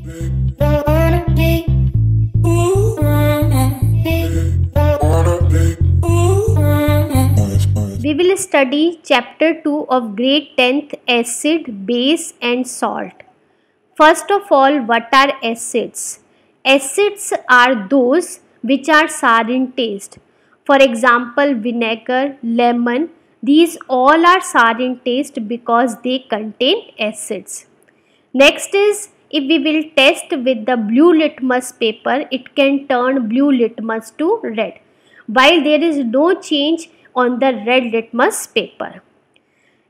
We will study chapter 2 of grade 10th, acid, base and salt. First of all, what are acids? Acids are those which are sour in taste. For example, vinegar, lemon, these all are sour in taste because they contain acids. Next is, if we will test with the blue litmus paper, it can turn blue litmus to red, while there is no change on the red litmus paper.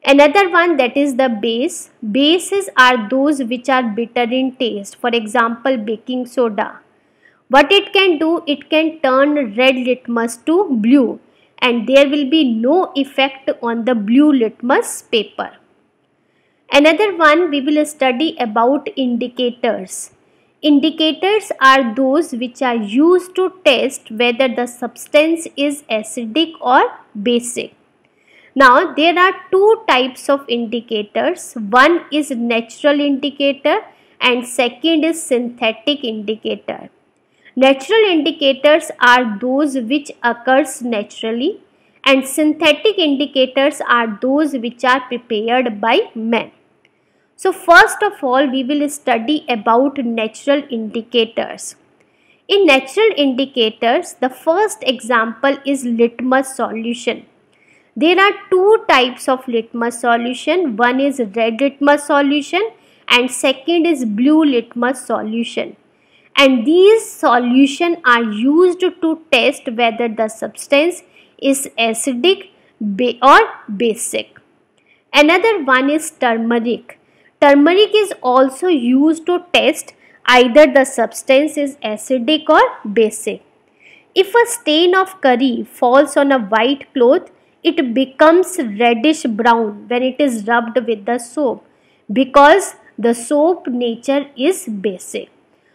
Another one, that is the base. Bases are those which are bitter in taste. For example, baking soda. What it can do, it can turn red litmus to blue and there will be no effect on the blue litmus paper. Another one, we will study about indicators. Indicators are those which are used to test whether the substance is acidic or basic. Now, there are two types of indicators. One is natural indicator and second is synthetic indicator. Natural indicators are those which occurs naturally and synthetic indicators are those which are prepared by men. So first of all, we will study about natural indicators. In natural indicators, the first example is litmus solution. There are two types of litmus solution. One is red litmus solution and second is blue litmus solution. And these solutions are used to test whether the substance is acidic or basic. Another one is turmeric. Turmeric is also used to test either the substance is acidic or basic. If a stain of curry falls on a white cloth, it becomes reddish brown when it is rubbed with the soap because the soap nature is basic.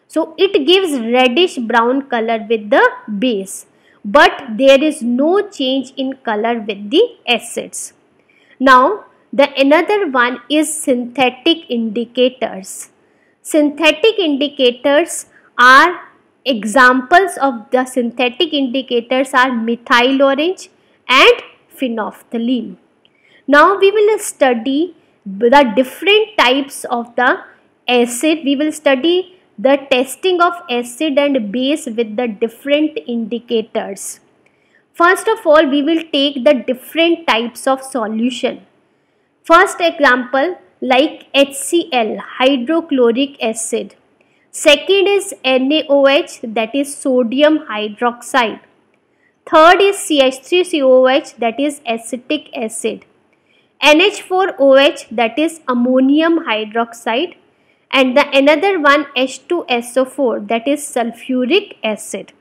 So it gives reddish brown color with the base, but there is no change in color with the acids. Now, the another one is synthetic indicators. Synthetic indicators are examples of the synthetic indicators are methyl orange and phenolphthalein. Now we will study the different types of the acid. We will study the testing of acid and base with the different indicators. First of all, we will take the different types of solution. First example, like HCl, hydrochloric acid. Second is NaOH, that is sodium hydroxide. Third is CH3COOH, that is acetic acid. NH4OH, that is ammonium hydroxide. And the another one H2SO4, that is sulfuric acid.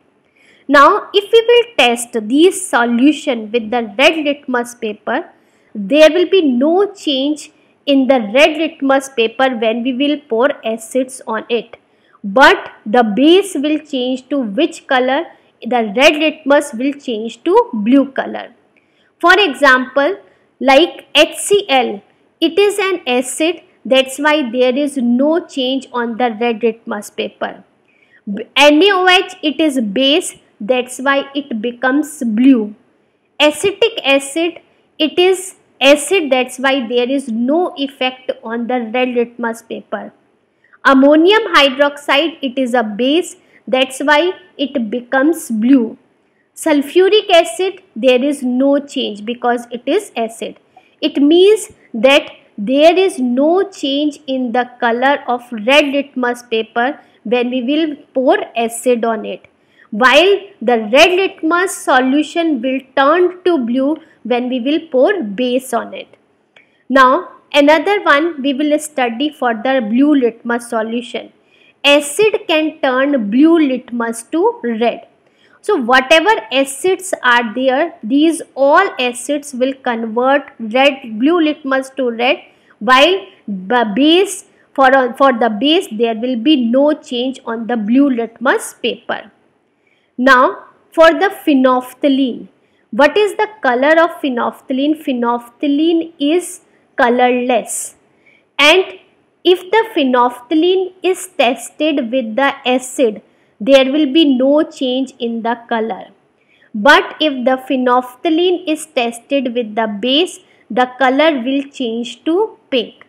Now, if we will test these solution with the red litmus paper, there will be no change in the red litmus paper when we will pour acids on it. But the base will change to which color? The red litmus will change to blue color. For example, like HCl, it is an acid, that's why there is no change on the red litmus paper. NaOH, it is base, that's why it becomes blue. Acetic acid, it is acid, that's why there is no effect on the red litmus paper. Ammonium hydroxide, it is a base, that's why it becomes blue. Sulfuric acid, there is no change because it is acid. It means that there is no change in the color of red litmus paper when we will pour acid on it, while the red litmus solution will turn to blue when we will pour base on it. Now, another one we will study for the blue litmus solution. Acid can turn blue litmus to red. So whatever acids are there, these all acids will convert blue litmus to red, while the base for the base there will be no change on the blue litmus paper. Now for the phenolphthalein, what is the color of phenolphthalein? Phenolphthalein is colorless and If the phenolphthalein is tested with the acid, there will be no change in the color. But if the phenolphthalein is tested with the base, the color will change to pink.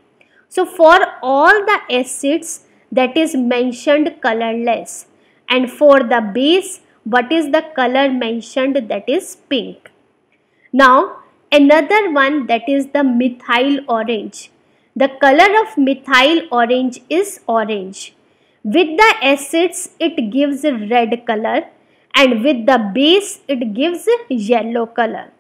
So for all the acids that is mentioned colorless, and for the base what is the color mentioned, that is pink. Now another one, that is the methyl orange. The color of methyl orange is orange. With the acids it gives a red color, and with the base it gives a yellow color.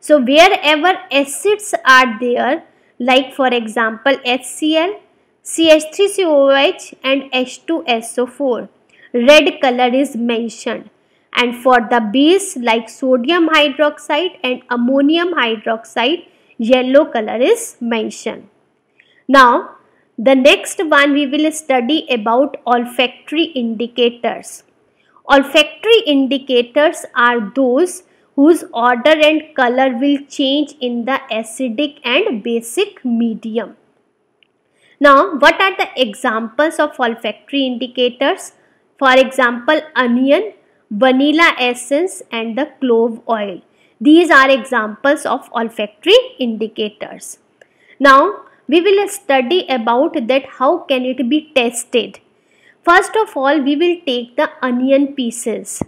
So wherever acids are there, like for example HCl, CH3COOH and H2SO4, red color is mentioned, and for the base like sodium hydroxide and ammonium hydroxide, yellow color is mentioned. Now the next one we will study about olfactory indicators. Olfactory indicators are those whose odor and color will change in the acidic and basic medium. Now what are the examples of olfactory indicators? For example, onion, vanilla essence and the clove oil. These are examples of olfactory indicators. Now we will study about that how can it be tested. First of all, we will take the onion pieces,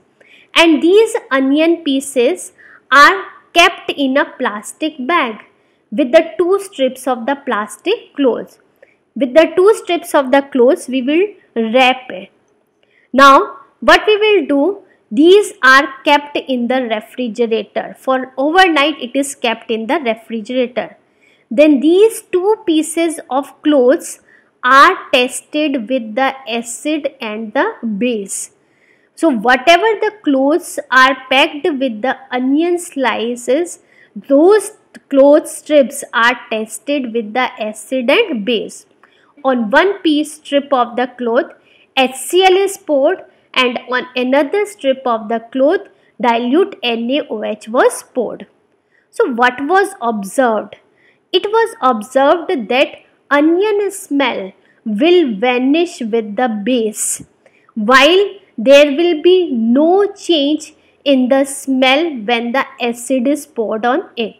and these onion pieces are kept in a plastic bag with the two strips of the plastic cloth. With the two strips of the cloth we will wrap it. Now what we will do, these are kept in the refrigerator. For overnight it is kept in the refrigerator. Then these two pieces of cloths are tested with the acid and the base. So whatever the cloths are packed with the onion slices, those cloth strips are tested with the acid and base. On one piece strip of the cloth, HCl is poured, and on another strip of the cloth, dilute NaOH was poured. So what was observed? It was observed that onion smell will vanish with the base, while there will be no change in the smell when the acid is poured on it.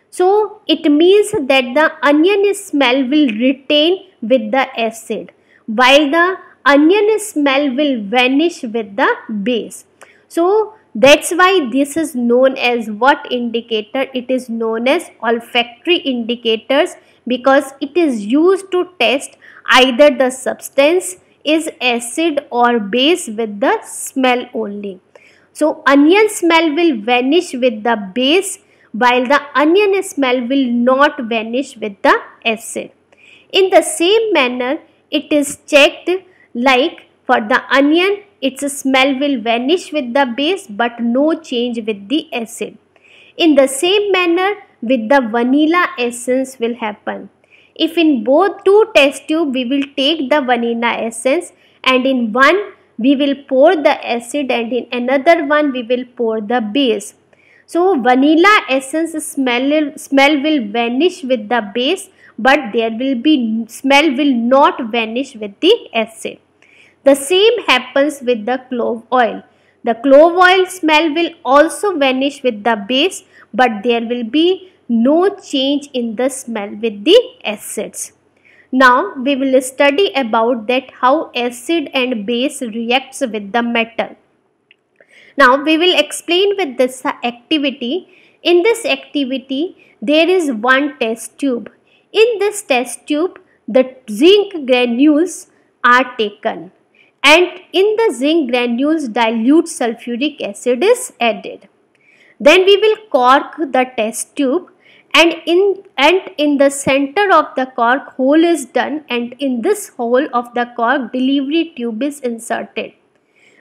So it means that the onion smell will retain with the acid, while the onion smell will vanish with the base. So that's why this is known as what indicator? It is known as olfactory indicators, because it is used to test either the substance is acid or base with the smell only. So onion smell will vanish with the base, while the onion smell will not vanish with the acid. In the same manner, it is checked, like for the onion, its smell will vanish with the base but no change with the acid. In the same manner, with the vanilla essence will happen. If in both two test tube we will take the vanilla essence, and in one we will pour the acid and in another one we will pour the base. So vanilla essence smell will vanish with the base, but there will be smell will not vanish with the acid. The same happens with the clove oil. The clove oil smell will also vanish with the base, but there will be no change in the smell with the acids. Now we will study about that how acid and base reacts with the metal. Now we will explain with this activity. In this activity there is one test tube. In this test tube the zinc granules are taken, and in the zinc granules dilute sulfuric acid is added. Then we will cork the test tube, and in the center of the cork hole is done, and in this hole of the cork delivery tube is inserted.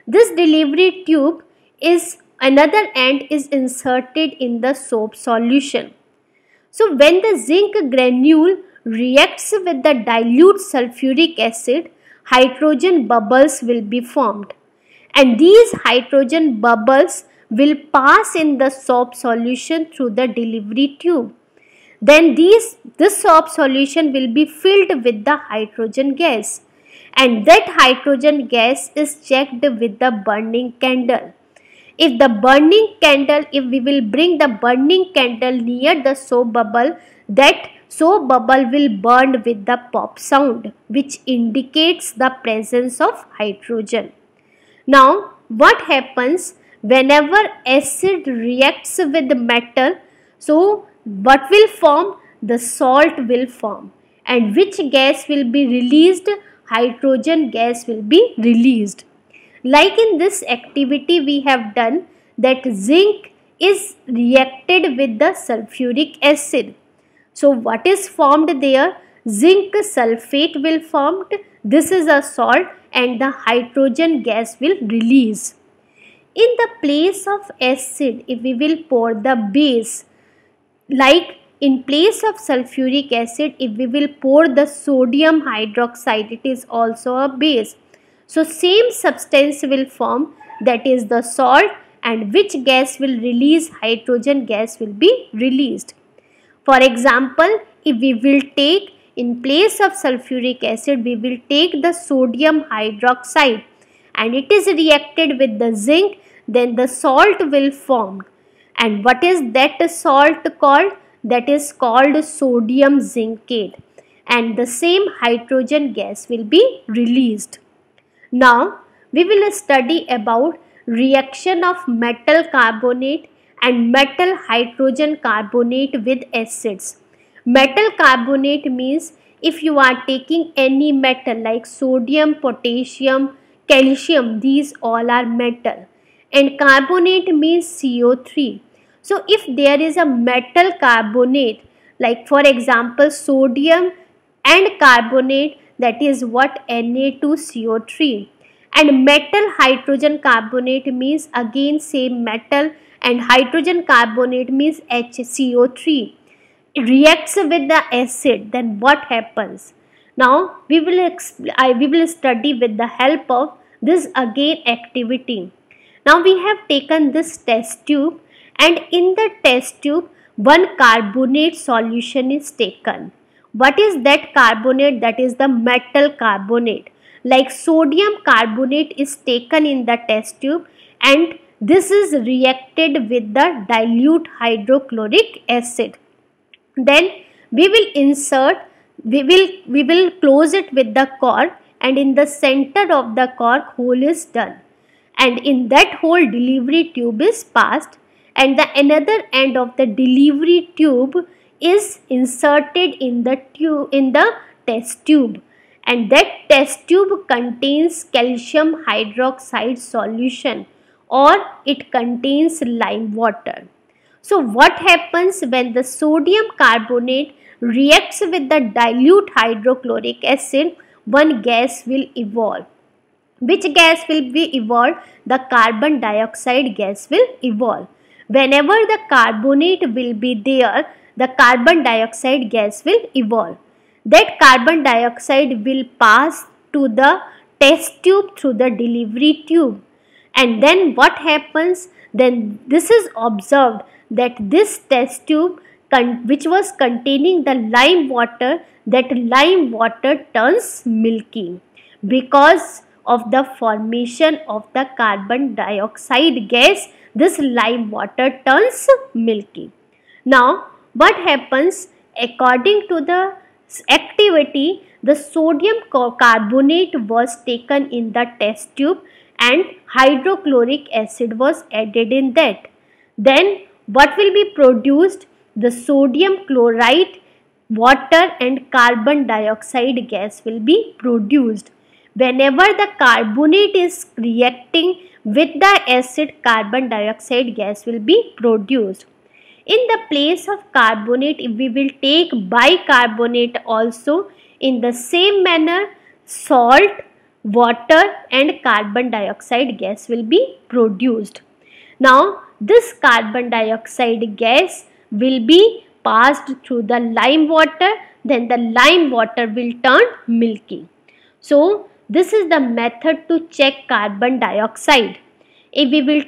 This delivery tube is another end is inserted in the soap solution. So when the zinc granule reacts with the dilute sulfuric acid, hydrogen bubbles will be formed, and these hydrogen bubbles will pass in the soap solution through the delivery tube. Then this soap solution will be filled with the hydrogen gas, and that hydrogen gas is checked with the burning candle. If we will bring the burning candle near the soap bubble, that soap bubble will burn with the pop sound, which indicates the presence of hydrogen. Now, what happens whenever acid reacts with metal? So, what will form? The salt will form. And which gas will be released? Hydrogen gas will be released. Like in this activity we have done, that zinc is reacted with the sulfuric acid. So what is formed there? Zinc sulfate will formed. This is a salt and the hydrogen gas will release. In the place of acid, if we will pour the base, like in place of sulfuric acid, if we will pour the sodium hydroxide, it is also a base. So same substance will form, that is the salt, and which gas will release? Hydrogen gas will be released. For example, if we will take in place of sulfuric acid, we will take the sodium hydroxide and it is reacted with the zinc, then the salt will form. And what is that salt called? That is called sodium zincate, and the same hydrogen gas will be released. Now we will study about reaction of metal carbonate and metal hydrogen carbonate with acids. Metal carbonate means if you are taking any metal like sodium, potassium, calcium, these all are metal, and carbonate means CO3. So if there is a metal carbonate, like for example sodium and carbonate, that is what? Na2CO3. And metal hydrogen carbonate means again same metal, and hydrogen carbonate means HCO3. It reacts with the acid, then what happens? Now we will study with the help of this again activity. Now we have taken this test tube, and in the test tube one carbonate solution is taken. What is that carbonate? That is the metal carbonate. Like sodium carbonate is taken in the test tube, and this is reacted with the dilute hydrochloric acid. Then we will close it with the cork, and in the center of the cork hole is done, and in that hole delivery tube is passed, and the another end of the delivery tube is inserted in the test tube, and that test tube contains calcium hydroxide solution, or it contains lime water. So what happens when the sodium carbonate reacts with the dilute hydrochloric acid? One gas will evolve. Which gas will be evolved? The carbon dioxide gas will evolve. Whenever the carbonate will be there, the carbon dioxide gas will evolve. That carbon dioxide will pass to the test tube through the delivery tube. And then what happens? Then this is observed that this test tube which was containing the lime water, that lime water turns milky because of the formation of the carbon dioxide gas. This lime water turns milky. Now what happens? According to the activity, the sodium carbonate was taken in the test tube and hydrochloric acid was added in that. Then what will be produced? The sodium chloride, water and carbon dioxide gas will be produced. Whenever the carbonate is reacting with the acid, carbon dioxide gas will be produced. In the place of carbonate, if we will take bicarbonate also, in the same manner salt, water and carbon dioxide gas will be produced. Now this carbon dioxide gas will be passed through the lime water, then the lime water will turn milky. So this is the method to check carbon dioxide. If we will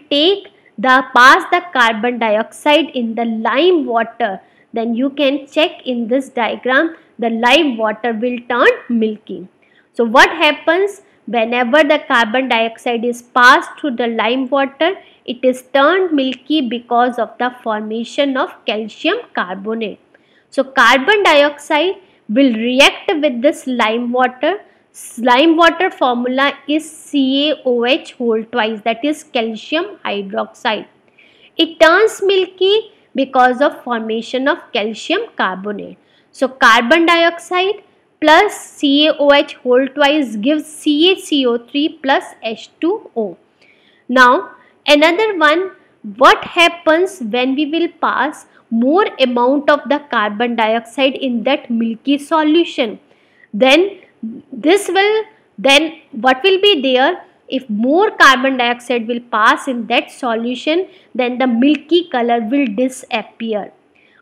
pass the carbon dioxide in the lime water, then you can check in this diagram, the lime water will turn milky. So what happens whenever the carbon dioxide is passed through the lime water? It is turned milky because of the formation of calcium carbonate. So carbon dioxide will react with this lime water. Lime water formula is CaOH whole twice, that is calcium hydroxide. It turns milky because of formation of calcium carbonate. So carbon dioxide plus CaOH whole twice gives CaCO3 plus H2O. Now another one, what happens when we will pass more amount of the carbon dioxide in that milky solution? Then what will be there? If more carbon dioxide will pass in that solution, then the milky color will disappear.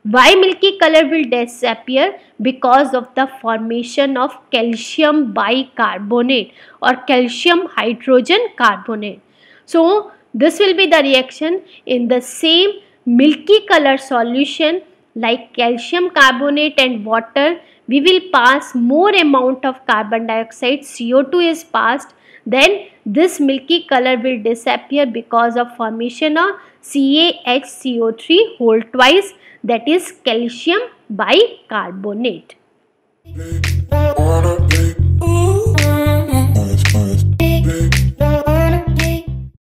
Why milky color will disappear? Because of the formation of calcium bicarbonate or calcium hydrogen carbonate. So this will be the reaction in the same milky color solution like calcium carbonate and water. We will pass more amount of carbon dioxide, CO2 is passed, then this milky color will disappear because of formation of CaHCO3 whole twice, that is calcium bicarbonate.